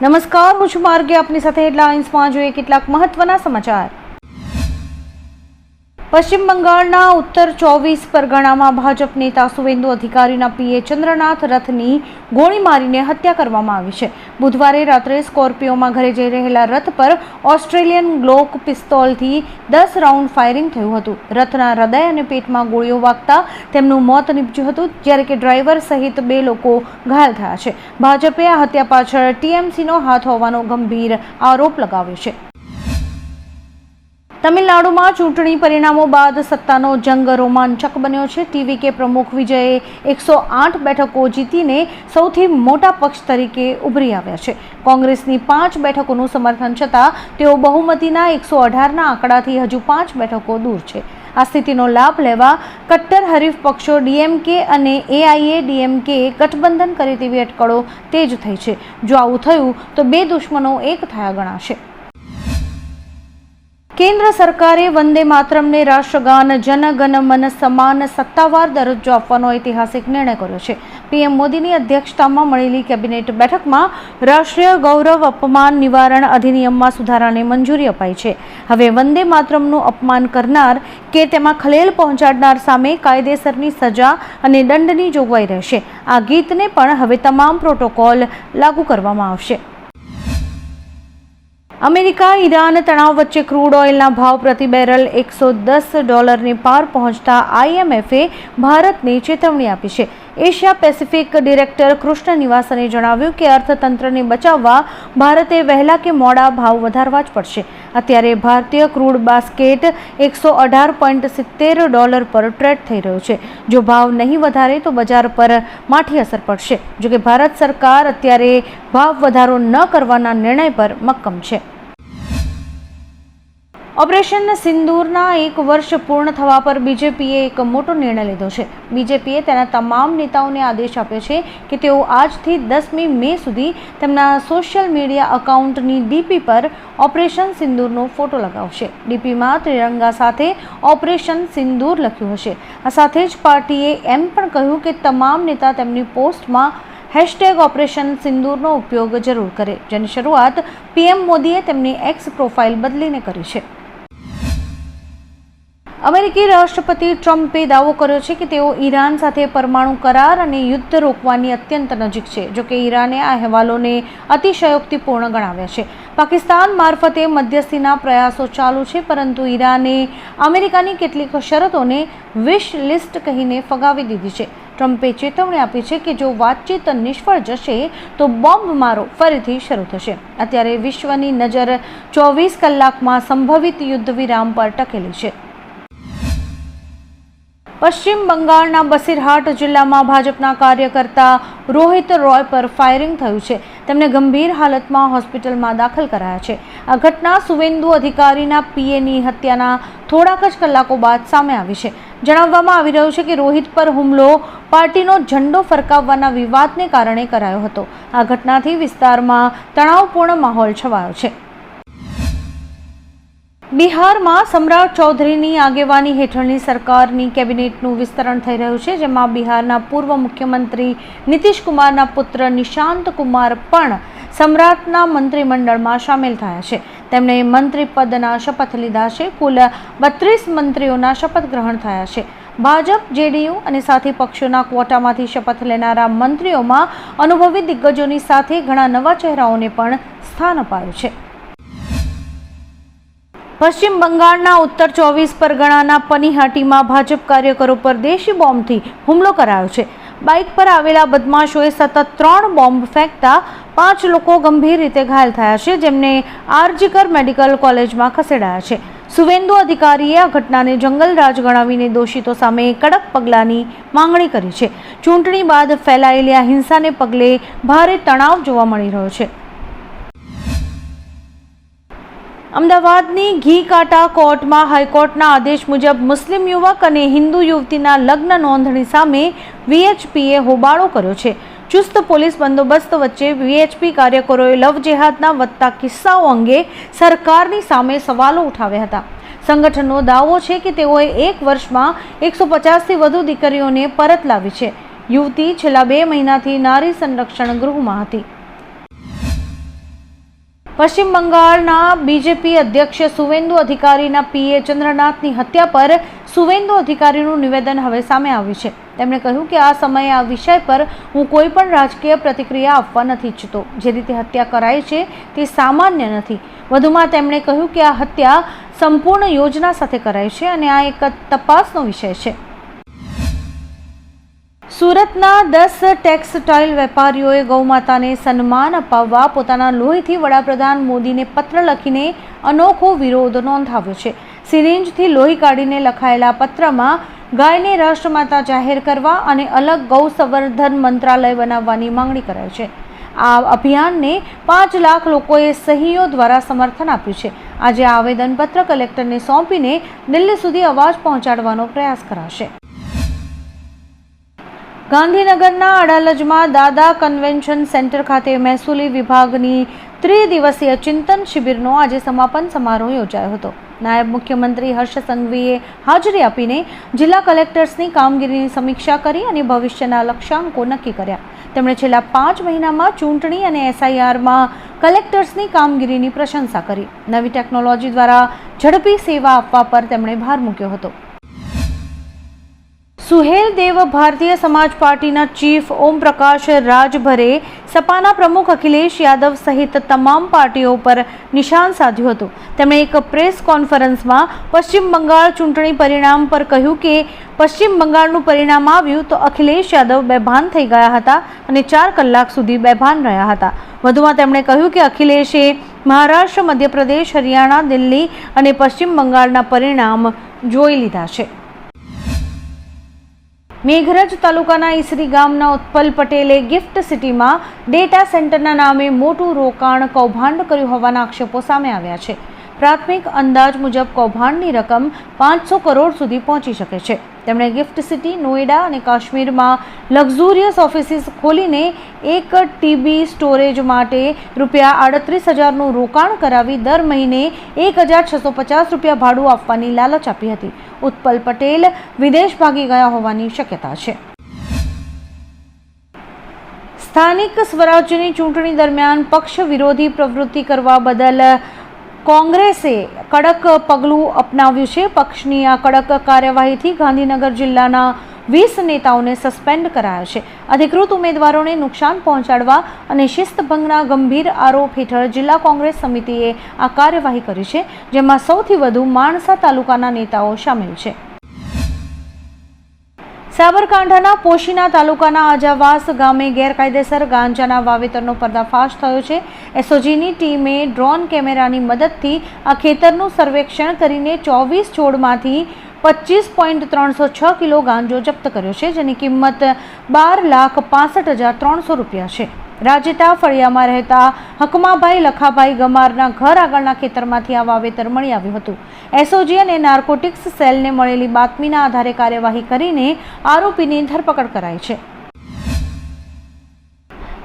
નમસ્કાર, હું છું માર્ગે. આપની સાથે હેડલાઇન્સમાં જોઈએ કેટલાક મહત્વના સમાચાર. પશ્ચિમ બંગાળના ઉત્તર 24 પરગણામાં ભાજપ નેતા સુવેન્દુ અધિકારીના પીએ ચંદ્રનાથ રથની ગોળી મારીને હત્યા કરવામાં આવી છે. બુધવારે રાત્રે સ્કોર્પિયોમાં ઘરે જઈ રહેલા રથ પર ઓસ્ટ્રેલિયન ગ્લોક પિસ્તોલથી 10 રાઉન્ડ ફાયરિંગ થયું હતું. રથના હૃદય અને પેટમાં ગોળીઓ વાગતા તેમનું મોત નીપજ્યું હતું, જ્યારે કે ડ્રાઈવર સહિત 2 લોકો ઘાયલ થયા છે. ભાજપે આ હત્યા પાછળ ટીએમસીનો હાથ હોવાનો ગંભીર આરોપ લગાવ્યો છે. તમિલનાડુમાં ચૂંટણી પરિણામો બાદ સત્તાનો જંગ રોમાંચક બન્યો છે. ટીવીકે પ્રમુખ વિજયે 108 બેઠકો જીતીને સૌથી મોટા પક્ષ તરીકે ઉભરી આવ્યા છે. કોંગ્રેસની 5 બેઠકોનું સમર્થન છતાં તેઓ બહુમતીના 118ના આંકડાથી હજુ 5 બેઠકો દૂર છે. આ સ્થિતિનો લાભ લેવા કટ્ટર હરીફ પક્ષો ડીએમકે અને એઆઈએ-ડીએમકે ગઠબંધન કરે તેવી અટકળો તેજ થઈ છે. જો આવું થયું તો 2 દુશ્મનો એક થયા ગણાશે. કેન્દ્ર સરકારે વંદે માતરમને રાષ્ટ્રગાન જન ગણ મન સમાન સત્તાવાર દરજ્જો આપવાનો ઐતિહાસિક નિર્ણય કર્યો છે. પીએમ મોદીની અધ્યક્ષતામાં મળેલી કેબિનેટ બેઠકમાં રાષ્ટ્રીય ગૌરવ અપમાન નિવારણ અધિનિયમમાં સુધારાને મંજૂરી અપાઈ છે. હવે વંદે માતરમનું અપમાન કરનાર કે તેમાં ખલેલ પહોંચાડનાર સામે કાયદેસરની સજા અને દંડની જોગવાઈ રહેશે. આ ગીતને પણ હવે તમામ પ્રોટોકોલ લાગુ કરવામાં આવશે. અમેરિકા ઈરાન તણાવ વચ્ચે ક્રૂડ ઓઇલના ભાવ પ્રતિ બેરલ $110 પાર પહોંચતા આઈએમએફે ભારતને ચેતવણી આપી છે. એશિયા પેસિફિક ડિરેક્ટર કૃષ્ણ નિવાસને જણાવ્યું કે અર્થતંત્રને બચાવવા ભારતે વહેલા કે મોડા ભાવ વધારવા જ પડશે. અત્યારે ભારતીય ક્રૂડ બાસ્કેટ $118.70 પર ટ્રેડ થઈ રહ્યો છે. જો ભાવ નહીં વધારે તો બજાર પર માઠી અસર પડશે. જોકે ભારત સરકાર અત્યારે ભાવ વધારો ન કરવાના નિર્ણય પર મક્કમ છે. ઓપરેશન સિંદૂરના 1 વર્ષ પૂર્ણ થવા પર બીજેપીએ એક મોટો નિર્ણય લીધો છે. બીજેપીએ તેના તમામ નેતાઓને આદેશ આપ્યો છે કે તેઓ આજથી 10મી મે સુધી તેમના સોશિયલ મીડિયા એકાઉન્ટની ડીપી પર ઓપરેશન સિંદૂરનો ફોટો લગાવશે. ડીપીમાં ત્રિરંગા સાથે ઓપરેશન સિંદૂર લખ્યું હશે. આ સાથે જ પાર્ટીએ એમ પણ કહ્યું કે તમામ નેતા તેમની પોસ્ટમાં #ઓપરેશન સિંદૂરનો ઉપયોગ જરૂર કરે, જેની શરૂઆત પીએમ મોદીએ તેમની એક્સ પ્રોફાઇલ બદલીને કરી છે. અમેરિકી રાષ્ટ્રપતિ ટ્રમ્પે દાવો કર્યો છે કે તેઓ ઈરાન સાથે પરમાણુ કરાર અને યુદ્ધ રોકવાની અત્યંત નજીક છે. જોકે ઈરાને આ અહેવાલોને અતિશયોક્તિપૂર્ણ ગણાવ્યા છે. પાકિસ્તાન મારફતે મધ્યસ્થીના પ્રયાસો ચાલુ છે, પરંતુ ઈરાને અમેરિકાની કેટલીક શરતોને વિશ લિસ્ટ કહીને ફગાવી દીધી છે. ટ્રમ્પે ચેતવણી આપી છે કે જો વાતચીત નિષ્ફળ જશે તો બોમ્બમારો ફરીથી શરૂ થશે. અત્યારે વિશ્વની નજર 24 કલાકમાં સંભવિત યુદ્ધ વિરામ પર ટકેલી છે. પશ્ચિમ બંગાળના બસીરહાટ જિલ્લામાં ભાજપના કાર્યકર્તા રોહિત રોય પર ફાયરિંગ થયું છે. તેમને ગંભીર હાલતમાં હોસ્પિટલમાં દાખલ કરાયા છે. આ ઘટના સુવેન્દુ અધિકારીના પીએની હત્યાના થોડાક જ કલાકો બાદ સામે આવી છે. જણાવવામાં આવી રહ્યું છે કે રોહિત પર હુમલો પાર્ટીનો ઝંડો ફરકાવવાના વિવાદને કારણે કરાયો હતો. આ ઘટનાથી વિસ્તારમાં તણાવપૂર્ણ માહોલ છવાયો છે. બિહારમાં સમ્રાટ ચૌધરીની આગેવાની હેઠળની સરકારની કેબિનેટનું વિસ્તરણ થઈ રહ્યું છે, જેમાં બિહારના પૂર્વ મુખ્યમંત્રી નીતિશ કુમારના પુત્ર નિશાંત કુમાર પણ સમ્રાટના મંત્રીમંડળમાં સામેલ થયા છે. તેમણે મંત્રી પદના શપથ લીધા છે. કુલ 32 મંત્રીઓના શપથ ગ્રહણ થયા છે. ભાજપ, જેડીયુ અને સાથી પક્ષોના ક્વોટામાંથી શપથ લેનારા મંત્રીઓમાં અનુભવી દિગ્ગજોની સાથે ઘણા નવા ચહેરાઓને પણ સ્થાન અપાયું છે. પશ્ચિમ બંગાળના ઉત્તર 24 પરગણાના પનીહાટીમાં ભાજપ કાર્યકરો પર દેશી બોમ્બથી હુમલો કરાયો છે. બાઇક પર આવેલા બદમાશોએ સતત 3 બોમ્બ ફેંકતા 5 લોકો ગંભીર રીતે ઘાયલ થયા છે, જેમને આરજીકર મેડિકલ કોલેજમાં ખસેડાયા છે. સુવેન્દુ અધિકારીએ આ ઘટનાને જંગલરાજ ગણાવીને દોષિતો સામે કડક પગલાંની માંગણી કરી છે. ચૂંટણી બાદ ફેલાયેલી આ હિંસાને પગલે ભારે તણાવ જોવા મળી રહ્યો છે. અમદાવાદની ઘી કાંટા કોર્ટમાં હાઈકોર્ટના આદેશ મુજબ મુસ્લિમ યુવક અને હિન્દુ યુવતીના લગ્ન નોંધણી સામે વીએચપીએ હોબાળો કર્યો છે. ચુસ્ત પોલીસ બંદોબસ્ત વચ્ચે વીએચપી કાર્યકરોએ લવ જેહાદના વધતા કિસ્સાઓ અંગે સરકારની સામે સવાલો ઉઠાવ્યા હતા. સંગઠનનો દાવો છે કે તેઓએ 1 વર્ષમાં 150થી વધુ દીકરીઓને પરત લાવી છે. યુવતી છેલ્લા 2 મહિનાથી નારી સંરક્ષણ ગૃહમાં હતી. પશ્ચિમ બંગાળના બીજેપી અધ્યક્ષ સુવેન્દુ અધિકારીના પીએ ચંદ્રનાથની હત્યા પર સુવેન્દુ અધિકારીનું નિવેદન હવે સામે આવ્યું છે. તેમણે કહ્યું કે આ સમયે આ વિષય પર હું કોઈ પણ રાજકીય પ્રતિક્રિયા આપવા નથી ઈચ્છતો. જે રીતે હત્યા કરાઈ છે તે સામાન્ય નથી. વધુમાં તેમણે કહ્યું કે આ હત્યા સંપૂર્ણ યોજના સાથે કરાઈ છે અને આ એક તપાસનો વિષય છે. સુરતના 10 ટેક્સટાઇલ વેપારીઓએ ગૌમાતાને સન્માન અપાવવા પોતાના લોહીથી વડાપ્રધાન મોદીને પત્ર લખીને અનોખો વિરોધ નોંધાવ્યો છે. સિરિંજથી લોહી કાઢીને લખાયેલા પત્રમાં ગાયને રાષ્ટ્રમાતા જાહેર કરવા અને અલગ ગૌ સંવર્ધન મંત્રાલય બનાવવાની માંગણી કરાઈ છે. આ અભિયાનને 5 લાખ લોકોએ સહીઓ દ્વારા સમર્થન આપ્યું છે. આજે આ આવેદનપત્ર કલેક્ટરને સોંપીને દિલ્હી સુધી અવાજ પહોંચાડવાનો પ્રયાસ કરાશે. ગાંધીનગરના અડાલજમાં દાદા કન્વેન્શન સેન્ટર ખાતે મહેસૂલી વિભાગની ત્રિદિવસીય ચિંતન શિબિરનો આજે સમાપન સમારોહ યોજાયો હતો. નાયબ મુખ્યમંત્રી હર્ષ સંઘવીએ હાજરી આપીને જિલ્લા કલેક્ટર્સની કામગીરીની સમીક્ષા કરી અને ભવિષ્યના લક્ષ્યાંકો નક્કી કર્યા. તેમણે છેલ્લા 5 મહિનામાં ચૂંટણી અને એસઆઈઆરમાં કલેક્ટર્સની કામગીરીની પ્રશંસા કરી. નવી ટેકનોલોજી દ્વારા ઝડપી સેવા આપવા પર તેમણે ભાર મૂક્યો હતો. સુહેલ દેવ ભારતીય સમાજ પાર્ટીના ચીફ ઓમ પ્રકાશ રાજભરે સપાના પ્રમુખ અખિલેશ યાદવ સહિત તમામ પાર્ટીઓ પર નિશાન સાધ્યું હતું. તેમણે એક પ્રેસ કોન્ફરન્સમાં પશ્ચિમ બંગાળ ચૂંટણી પરિણામ પર કહ્યું કે પશ્ચિમ બંગાળનું પરિણામ આવ્યું તો અખિલેશ યાદવ બેભાન થઈ ગયા હતા અને 4 કલાક સુધી બેભાન રહ્યા હતા. વધુમાં તેમણે કહ્યું કે અખિલેશે મહારાષ્ટ્ર, મધ્યપ્રદેશ, હરિયાણા, દિલ્હી અને પશ્ચિમ બંગાળના પરિણામ જોઈ લીધા છે. મેઘરજ તાલુકાના ઈસરી ગામના ઉત્પલ પટેલે ગિફ્ટ સિટીમાં ડેટા સેન્ટરના નામે મોટું રોકાણ કૌભાંડ કર્યું હોવાના આક્ષેપો સામે આવ્યા છે. પ્રાથમિક અંદાજ મુજબ કૌભાંડની રકમ 500 કરોડ સુધી પહોંચી શકે છે. તેમણે ગિફ્ટ સિટી, નોઈડા અને કાશ્મીરમાં લક્ઝુરિયસ ઓફિસીસ ખોલીને 1 TB સ્ટોરેજ માટે ₹38,000નું રોકાણ કરાવી દર મહિને ₹1,650 ભાડું આપવાની લાલચ આપી હતી. ઉત્પલ પટેલ વિદેશ ભાગી ગયા હોવાની શક્યતા છે. સ્થાનિક સ્વરાજ્યની ચૂંટણી દરમિયાન પક્ષ વિરોધી પ્રવૃત્તિ કરવા બદલ કોંગ્રેસે કડક પગલું અપનાવ્યું છે. પક્ષની આ કડક કાર્યવાહીથી ગાંધીનગર જિલ્લાના 20 નેતાઓને સસ્પેન્ડ કરાયા છે. અધિકૃત ઉમેદવારોને નુકસાન પહોંચાડવા અને શિસ્તભંગના ગંભીર આરોપ હેઠળ જિલ્લા કોંગ્રેસ સમિતિએ આ કાર્યવાહી કરી છે, જેમાં સૌથી વધુ માણસા તાલુકાના નેતાઓ સામેલ છે. સાબરકાંઠાના પોશીના તાલુકાના આજાવાસ ગામે ગેરકાયદેસર ગાંજાના વાવેતરનો પર્દાફાશ થયો છે. એસઓજીની ટીમે ડ્રોન કેમેરાની મદદથી આ ખેતરનું સર્વેક્ષણ કરીને 24 છોડમાંથી 25.306 કિલો ગાંજો જપ્ત કર્યો છે, જેની કિંમત ₹12,65,300 છે. રાજેટા ફળિયામાં રહેતા હકમાભાઈ લખાભાઈ ગમારના ઘર આગળના ખેતરમાંથી આ વાવેતર મળી આવ્યું હતું. એસઓજી અને નાર્કોટિક્સ સેલને મળેલી બાતમીના આધારે કાર્યવાહી કરીને આરોપીની ધરપકડ કરાઈ છે.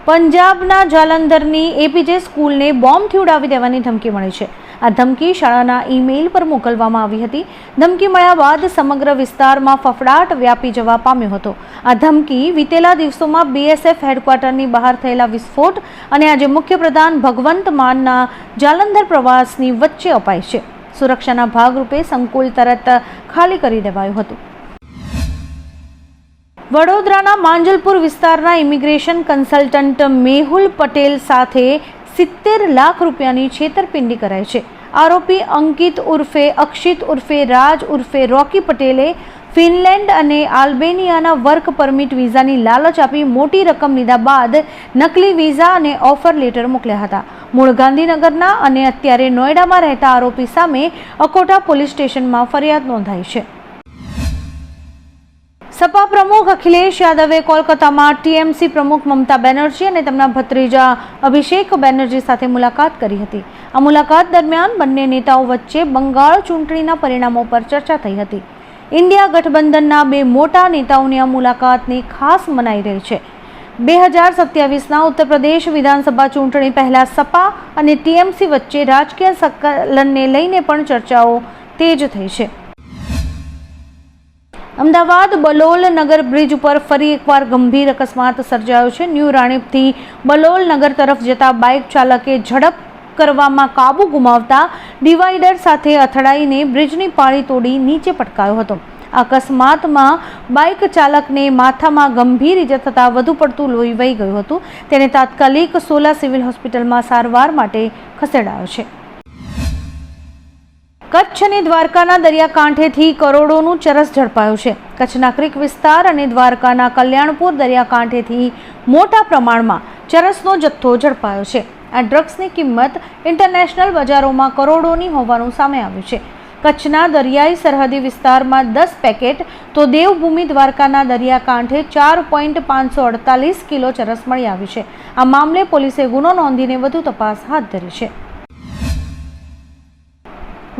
પંજાબના જાલંધરની એપીજે સ્કૂલને બોમ્બથી ઉડાવી દેવાની ધમકી મળી છે. આ ધમકી શાળાના ઈમેલ પર મોકલવામાં આવી હતી. ધમકી મળ્યા બાદ સમગ્ર વિસ્તારમાં ફફડાટ વ્યાપી જવા પામ્યો હતો. આ ધમકી વીતેલા દિવસોમાં બીએસએફ હેડક્વાર્ટરની બહાર થયેલા વિસ્ફોટ અને આજે મુખ્યપ્રધાન ભગવંત માનના જાલંધર પ્રવાસની વચ્ચે અપાઈ છે. સુરક્ષાના ભાગરૂપે સંકુલ તરત ખાલી કરી દેવાયું હતું. વડોદરાના માંજલપુર વિસ્તારના ઇમિગ્રેશન કન્સલ્ટન્ટ મેહુલ પટેલ સાથે 70 લાખ રૂપિયાની છેતરપિંડી કરાઈ છે. આરોપી અંકિત ઉર્ફે અક્ષિત ઉર્ફે રાજ ઉર્ફે રોકી પટેલે ફિનલેન્ડ અને આલ્બેનિયાના વર્ક પરમિટ વિઝાની લાલચ આપી મોટી રકમ લીધા બાદ નકલી વિઝા અને ઓફર લેટર મોકલ્યા હતા. મૂળ ગાંધીનગરના અને અત્યારે નોઈડામાં રહેતા આરોપી સામે અકોટા પોલીસ સ્ટેશનમાં ફરિયાદ નોંધાઈ છે. સપા પ્રમુખ અખિલેશ યાદવે કોલકાતામાં ટીએમસી પ્રમુખ મમતા બેનર્જી અને તેમના ભત્રીજા અભિષેક બેનર્જી સાથે મુલાકાત કરી હતી. આ મુલાકાત દરમિયાન બંને નેતાઓ વચ્ચે બંગાળ ચૂંટણીના પરિણામો પર ચર્ચા થઈ હતી. ઇન્ડિયા ગઠબંધનના 2 મોટા નેતાઓની આ મુલાકાતની ખાસ મનાઈ રહી છે. 2027ના ઉત્તર પ્રદેશ વિધાનસભા ચૂંટણી પહેલા સપા અને ટીએમસી વચ્ચે રાજકીય સંકલનને લઈને પણ ચર્ચાઓ તેજ થઈ છે. અમદાવાદ બલોલ નગર બ્રિજ ઉપર ફરી એકવાર ગંભીર અકસ્માત સર્જાયો છે. ન્યૂ રાણીપથી બલોલ નગર તરફ જતા બાઇક ચાલકે ઝડપ કરવામાં કાબુ ગુમાવતા ડિવાઈડર સાથે અથડાઈને બ્રિજની પાળી તોડી નીચે પટકાયો હતો. અકસ્માતમાં બાઇક ચાલકને માથામાં ગંભીર ઇજા થતાં વધુ પડતું લોહી વહી ગયું હતું. તેને તાત્કાલિક સોલા સિવિલ હોસ્પિટલમાં સારવાર માટે ખસેડાયો છે. કચ્છ અને દ્વારકાના દરિયાકાંઠેથી કરોડોનું ચરસ ઝડપાયું છે. કચ્છના ક્રીક વિસ્તાર અને દ્વારકાના કલ્યાણપુર દરિયાકાંઠેથી મોટા પ્રમાણમાં ચરસનો જથ્થો ઝડપાયો છે. આ ડ્રગ્સની કિંમત ઇન્ટરનેશનલ બજારોમાં કરોડોની હોવાનું સામે આવ્યું છે. કચ્છના દરિયાઈ સરહદી વિસ્તારમાં 10 પેકેટ તો દેવભૂમિ દ્વારકાના દરિયાકાંઠે 4.548 કિલો ચરસ મળી આવી છે. આ મામલે પોલીસે ગુનો નોંધીને વધુ તપાસ હાથ ધરી છે.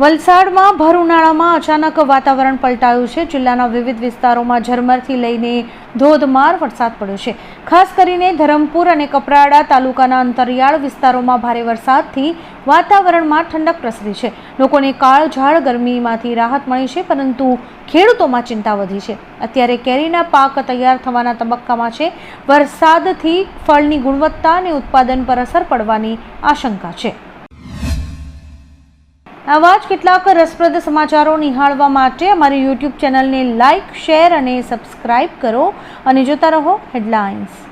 વલસાડમાં ભર ઉનાળામાં અચાનક વાતાવરણ પલટાયું છે. જિલ્લાના વિવિધ વિસ્તારોમાં ઝરમરથી લઈને ધોધમાર વરસાદ પડ્યો છે. ખાસ કરીને ધરમપુર અને કપરાડા તાલુકાના અંતરિયાળ વિસ્તારોમાં ભારે વરસાદથી વાતાવરણમાં ઠંડક પ્રસરી છે. લોકોને કાળઝાળ ગરમીમાંથી રાહત મળી છે, પરંતુ ખેડૂતોમાં ચિંતા વધી છે. અત્યારે કેરીના પાક તૈયાર થવાના તબક્કામાં છે. વરસાદથી ફળની ગુણવત્તા અને ઉત્પાદન પર અસર પડવાની આશંકા છે. આવા જ કેટલાક રસપ્રદ સમાચારો નિહાળવા માટે અમારી યુટ્યુબ ચેનલને લાઇક, શેર અને સબસ્ક્રાઇબ કરો અને જોતા રહો હેડલાઇન્સ.